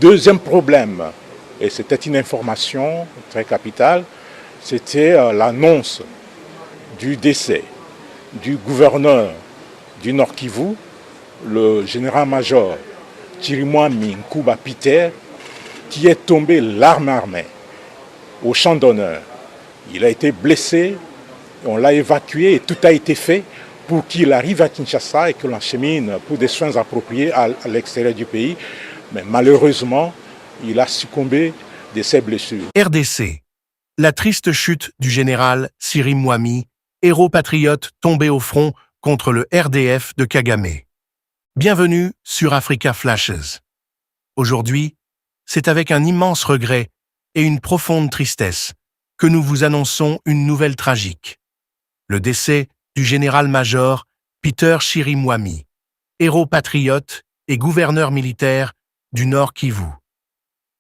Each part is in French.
deuxième problème, et c'était une information très capitale, c'était l'annonce du décès du gouverneur du Nord Kivu, le général-major Chirimwami Nkuba Peter, qui est tombé l'arme armée au champ d'honneur. Il a été blessé, on l'a évacué et tout a été fait pour qu'il arrive à Kinshasa et que l'enchemine pour des soins appropriés à l'extérieur du pays. Mais malheureusement, il a succombé de ses blessures. RDC. La triste chute du général Chirimwami, héros patriote tombé au front contre le RDF de Kagame. Bienvenue sur Africa Flashes. Aujourd'hui, c'est avec un immense regret et une profonde tristesse que nous vous annonçons une nouvelle tragique. Le décès du général-major Peter Chirimwami, héros patriote et gouverneur militaire du Nord Kivu.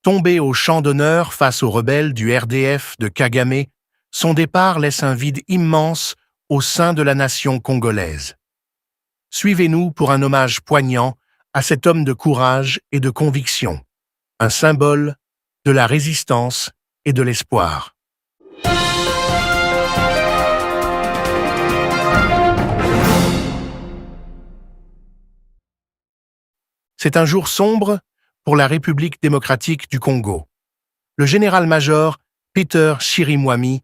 Tombé au champ d'honneur face aux rebelles du RDF de Kagame, son départ laisse un vide immense au sein de la nation congolaise. Suivez-nous pour un hommage poignant à cet homme de courage et de conviction, un symbole de la résistance et de l'espoir. C'est un jour sombre pour la République démocratique du Congo. Le général-major Peter Chirimwami,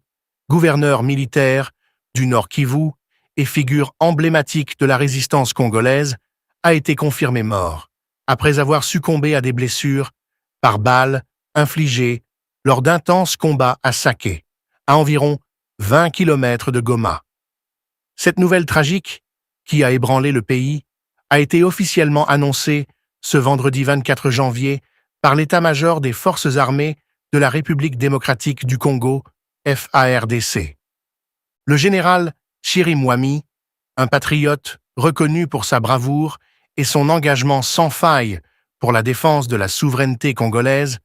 gouverneur militaire du Nord Kivu et figure emblématique de la résistance congolaise, a été confirmé mort, après avoir succombé à des blessures par balles infligées lors d'intenses combats à Saké, à environ 20 km de Goma. Cette nouvelle tragique, qui a ébranlé le pays, a été officiellement annoncée ce vendredi 24 janvier par l'état-major des Forces armées de la République démocratique du Congo, FARDC. Le général Chirimwami, un patriote reconnu pour sa bravoure et son engagement sans faille pour la défense de la souveraineté congolaise,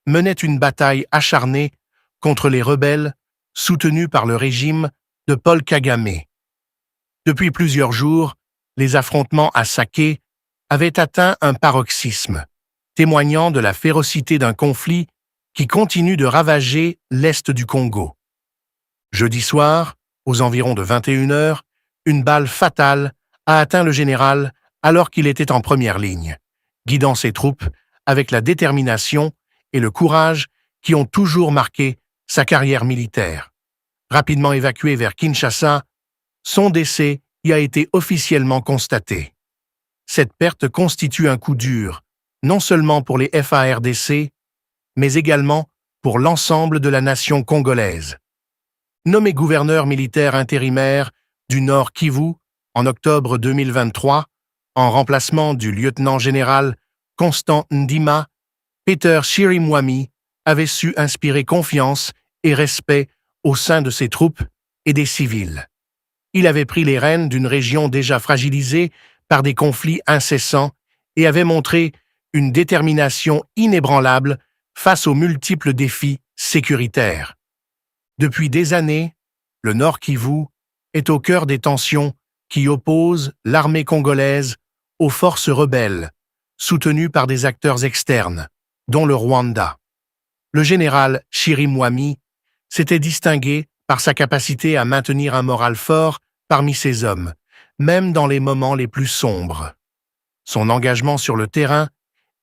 menait une bataille acharnée contre les rebelles soutenus par le régime de Paul Kagame. Depuis plusieurs jours, les affrontements à Saké avaient atteint un paroxysme, témoignant de la férocité d'un conflit qui continue de ravager l'est du Congo. Jeudi soir, aux environs de 21h, une balle fatale a atteint le général alors qu'il était en première ligne, guidant ses troupes avec la détermination et le courage qui ont toujours marqué sa carrière militaire. Rapidement évacué vers Kinshasa, son décès y a été officiellement constaté. Cette perte constitue un coup dur, non seulement pour les FARDC, mais également pour l'ensemble de la nation congolaise. Nommé gouverneur militaire intérimaire du Nord Kivu en octobre 2023, en remplacement du lieutenant-général Constant Ndima, Peter Chirimwami avait su inspirer confiance et respect au sein de ses troupes et des civils. Il avait pris les rênes d'une région déjà fragilisée par des conflits incessants et avait montré une détermination inébranlable face aux multiples défis sécuritaires. Depuis des années, le Nord Kivu est au cœur des tensions qui opposent l'armée congolaise aux forces rebelles, soutenues par des acteurs externes, dont le Rwanda. Le général Chirimwami s'était distingué par sa capacité à maintenir un moral fort parmi ses hommes, même dans les moments les plus sombres. Son engagement sur le terrain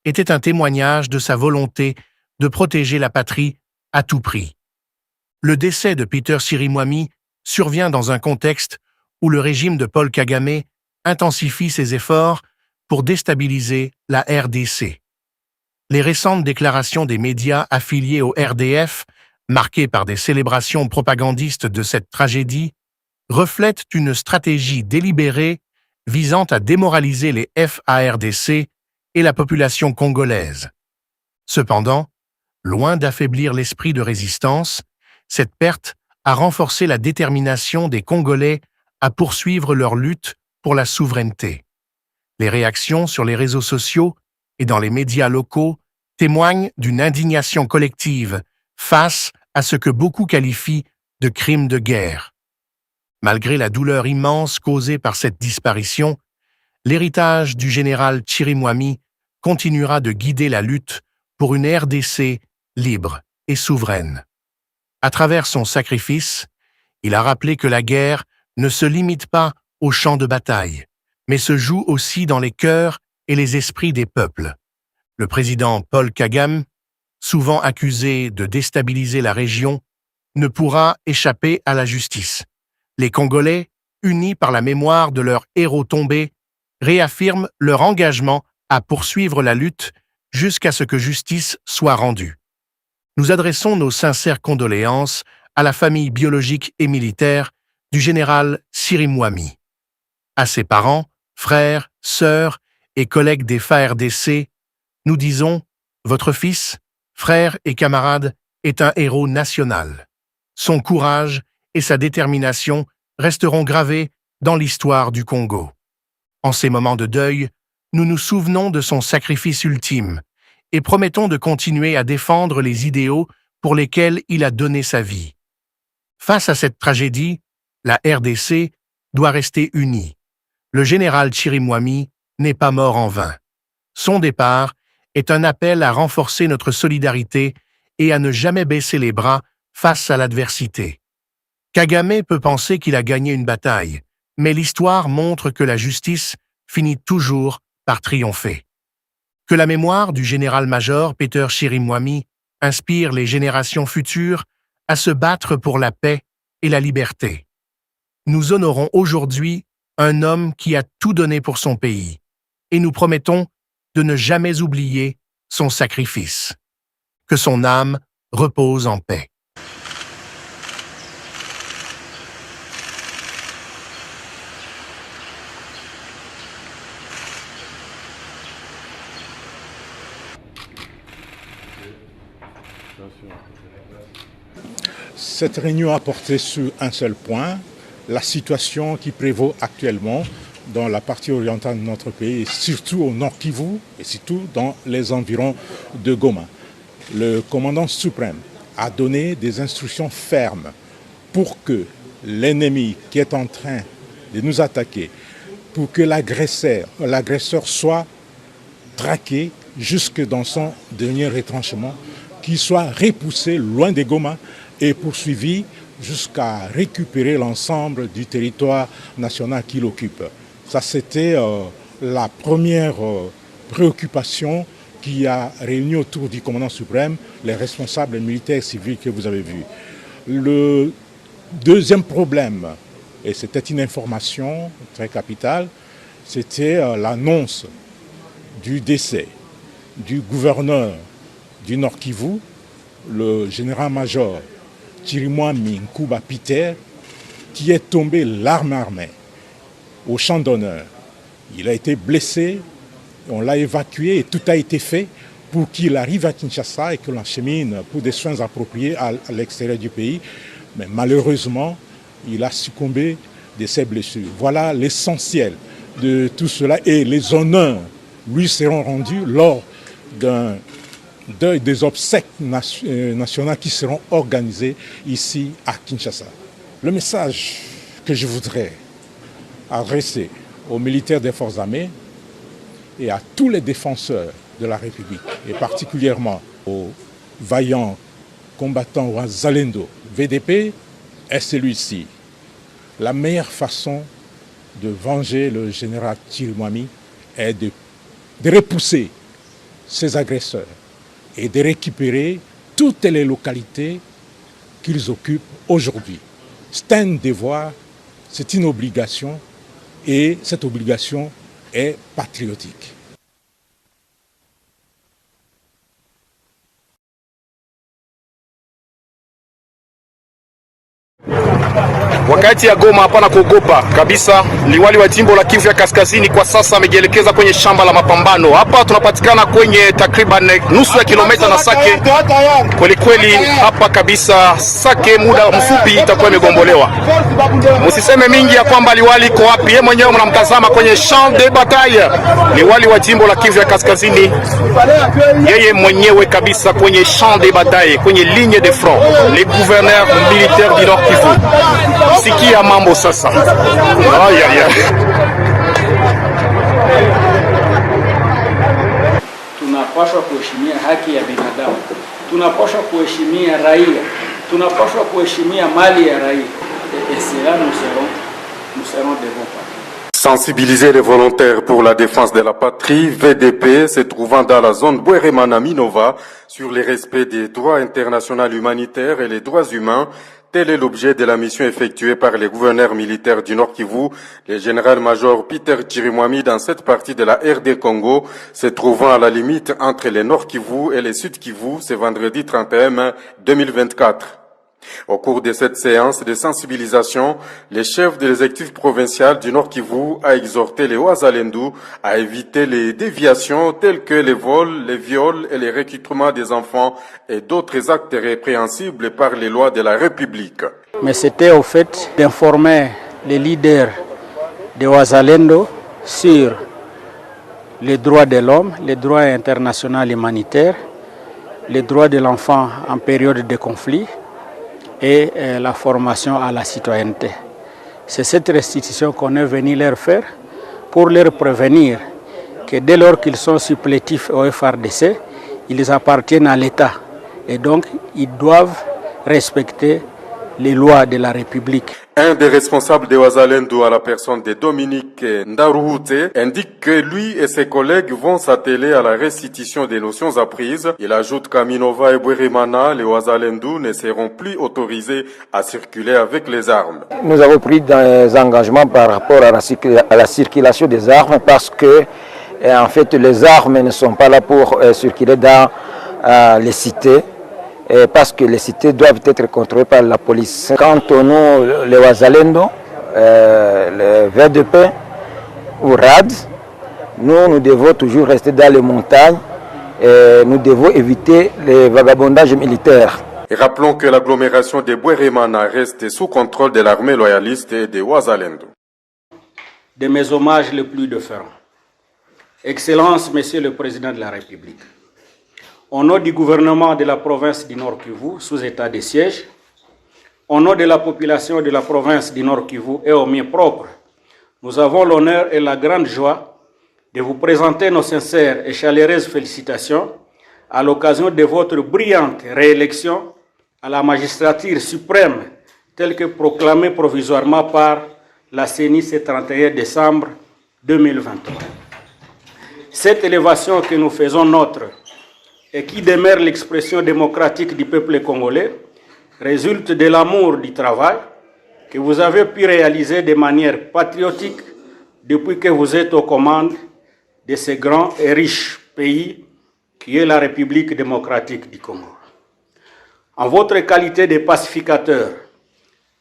était un témoignage de sa volonté de protéger la patrie à tout prix. Le décès de Peter Chirimwami survient dans un contexte où le régime de Paul Kagame intensifie ses efforts pour déstabiliser la RDC. Les récentes déclarations des médias affiliés au RDF, marquées par des célébrations propagandistes de cette tragédie, reflètent une stratégie délibérée visant à démoraliser les FARDC et la population congolaise. Cependant, loin d'affaiblir l'esprit de résistance, cette perte a renforcé la détermination des Congolais à poursuivre leur lutte pour la souveraineté. Les réactions sur les réseaux sociaux et dans les médias locaux témoignent d'une indignation collective face à ce que beaucoup qualifient de crimes de guerre. Malgré la douleur immense causée par cette disparition, l'héritage du général Chirimwami continuera de guider la lutte pour une RDC libre et souveraine. À travers son sacrifice, il a rappelé que la guerre ne se limite pas au champ de bataille, mais se joue aussi dans les cœurs et les esprits des peuples. Le président Paul Kagame, souvent accusé de déstabiliser la région, ne pourra échapper à la justice. Les Congolais, unis par la mémoire de leurs héros tombés, réaffirment leur engagement à poursuivre la lutte jusqu'à ce que justice soit rendue. Nous adressons nos sincères condoléances à la famille biologique et militaire du général Chirim Wami, à ses parents, frères, sœurs et collègues des FARDC. Nous disons, votre fils, frère et camarade est un héros national. Son courage et sa détermination resteront gravés dans l'histoire du Congo. En ces moments de deuil, nous nous souvenons de son sacrifice ultime et promettons de continuer à défendre les idéaux pour lesquels il a donné sa vie. Face à cette tragédie, la RDC doit rester unie. Le général Chirim Wami n'est pas mort en vain. Son départ est un appel à renforcer notre solidarité et à ne jamais baisser les bras face à l'adversité. Kagame peut penser qu'il a gagné une bataille, mais l'histoire montre que la justice finit toujours par triompher. Que la mémoire du général-major Peter Chirim Wami inspire les générations futures à se battre pour la paix et la liberté. Nous honorons aujourd'hui un homme qui a tout donné pour son pays, et nous promettons de ne jamais oublier son sacrifice. Que son âme repose en paix. Cette réunion a porté sur un seul point, la situation qui prévaut actuellement dans la partie orientale de notre pays, et surtout au Nord Kivu, et surtout dans les environs de Goma. Le commandant suprême a donné des instructions fermes pour que l'ennemi qui est en train de nous attaquer, pour que l'agresseur soit traqué jusque dans son dernier retranchement, qu'il soit repoussé loin de Goma et poursuivi jusqu'à récupérer l'ensemble du territoire national qu'il occupe. Ça, c'était la première préoccupation qui a réuni autour du commandant suprême les responsables militaires et civils que vous avez vus. Le deuxième problème, et c'était une information très capitale, c'était l'annonce du décès du gouverneur du Nord Kivu, le général-major Chirim Wami Nkuba Peter, qui est tombé l'arme armée au champ d'honneur. Il a été blessé, on l'a évacué et tout a été fait pour qu'il arrive à Kinshasa et que l'enchemine pour des soins appropriés à l'extérieur du pays. Mais malheureusement, il a succombé de ses blessures. Voilà l'essentiel de tout cela et les honneurs lui seront rendus lors des obsèques nationales qui seront organisées ici à Kinshasa. Le message que je voudrais adresser aux militaires des forces armées et à tous les défenseurs de la République, et particulièrement aux vaillants combattants Wazalendo VDP, est celui-ci. La meilleure façon de venger le général Chirim Wami est de repousser ces agresseurs et de récupérer toutes les localités qu'ils occupent aujourd'hui. C'est un devoir, c'est une obligation, et cette obligation est patriotique. Wakati ya Goma hapana kuogopa kabisa. Liwali wa jimbo la Kivu ya Kaskazini kwa sasa amejielekeza kwenye shamba la mapambano. Hapa tunapatikana kwenye takriban nusu ya kilomita na Sake. Kweli kweli hapa kabisa Sake muda mfupi itakuwa imegombolewa. Msiseme mingi ya kwamba liwali iko wapi. Yeye mwenyewe mnamtazama kwenye champ de bataille. Liwali wa jimbo la Kivu ya Kaskazini yeye mwenyewe kabisa kwenye champ de bataille, kwenye ligne de front. Les gouverneurs militaires du Nord Kivu. Sikia mambo sasa. Ay, ay, ay. tunapaswa kuheshimia haki ya binadamu, tunapaswa kuheshimia raia, tunapaswa kuheshimia mali ya raia. Et cela nous serons de bons partis. Sensibiliser les volontaires pour la défense de la patrie, VDP, se trouvant dans la zone Bweremana-Minova, sur le respect des droits internationaux humanitaires et les droits humains. Tel est l'objet de la mission effectuée par les gouverneurs militaires du Nord Kivu, le général-major Peter Chirimwami dans cette partie de la RD Congo, se trouvant à la limite entre le Nord Kivu et le Sud Kivu, ce vendredi 31 mai 2024. Au cours de cette séance de sensibilisation, le chef de l'exécutif provincial du Nord Kivu a exhorté les Ouazalendou à éviter les déviations telles que les vols, les viols et les recrutements des enfants et d'autres actes répréhensibles par les lois de la République. Mais c'était au fait d'informer les leaders de Ouazalendo sur les droits de l'homme, les droits internationaux humanitaires, les droits de l'enfant en période de conflit et la formation à la citoyenneté. C'est cette restitution qu'on est venu leur faire pour leur prévenir que dès lors qu'ils sont supplétifs au FRDC, ils appartiennent à l'État et donc ils doivent respecter les lois de la République. Un des responsables de Ouazalendo à la personne de Dominique Ndaruhute indique que lui et ses collègues vont s'atteler à la restitution des notions apprises. Il ajoute qu'à Minova et Bweremana, les Ouazalendo ne seront plus autorisés à circuler avec les armes. Nous avons pris des engagements par rapport à la circulation des armes parce que en fait les armes ne sont pas là pour circuler dans les cités. Parce que les cités doivent être contrôlées par la police. Quant au nous, les Ouazalendo, les VDP ou RAD, nous devons toujours rester dans les montagnes et nous devons éviter les vagabondages militaires. Et rappelons que l'agglomération de Bweremana reste sous contrôle de l'armée loyaliste et des Ouazalendo. De mes hommages les plus différents. Excellence, Monsieur le Président de la République. Au nom du gouvernement de la province du Nord Kivu, sous état de siège, au nom de la population de la province du Nord Kivu et au mien propre, nous avons l'honneur et la grande joie de vous présenter nos sincères et chaleureuses félicitations à l'occasion de votre brillante réélection à la magistrature suprême telle que proclamée provisoirement par la CENI ce 31 décembre 2023. Cette élévation que nous faisons nôtre et qui demeure l'expression démocratique du peuple congolais, résulte de l'amour du travail que vous avez pu réaliser de manière patriotique depuis que vous êtes aux commandes de ce grand et riche pays qui est la République démocratique du Congo. En votre qualité de pacificateur,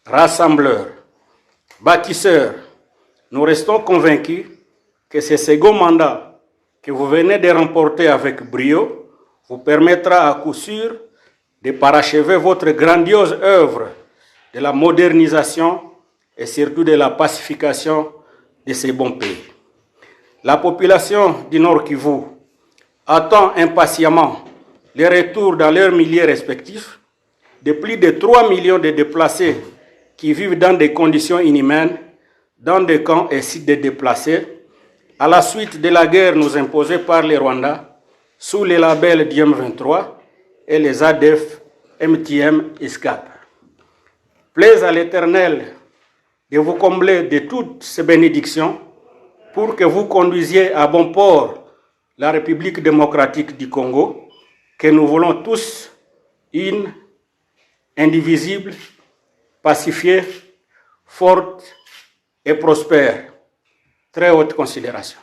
rassembleur, bâtisseur, nous restons convaincus que ce second mandat que vous venez de remporter avec brio vous permettra à coup sûr de parachever votre grandiose œuvre de la modernisation et surtout de la pacification de ces bons pays. La population du Nord Kivu attend impatiemment le retour dans leurs milieux respectifs de plus de 3 millions de déplacés qui vivent dans des conditions inhumaines, dans des camps et sites de déplacés, à la suite de la guerre nous imposée par les Rwandais sous les labels d'IM23 et les ADF MTM ISCAP. Plaise à l'Éternel de vous combler de toutes ces bénédictions pour que vous conduisiez à bon port la République démocratique du Congo, que nous voulons tous une, indivisible, pacifiée, forte et prospère. Très haute considération.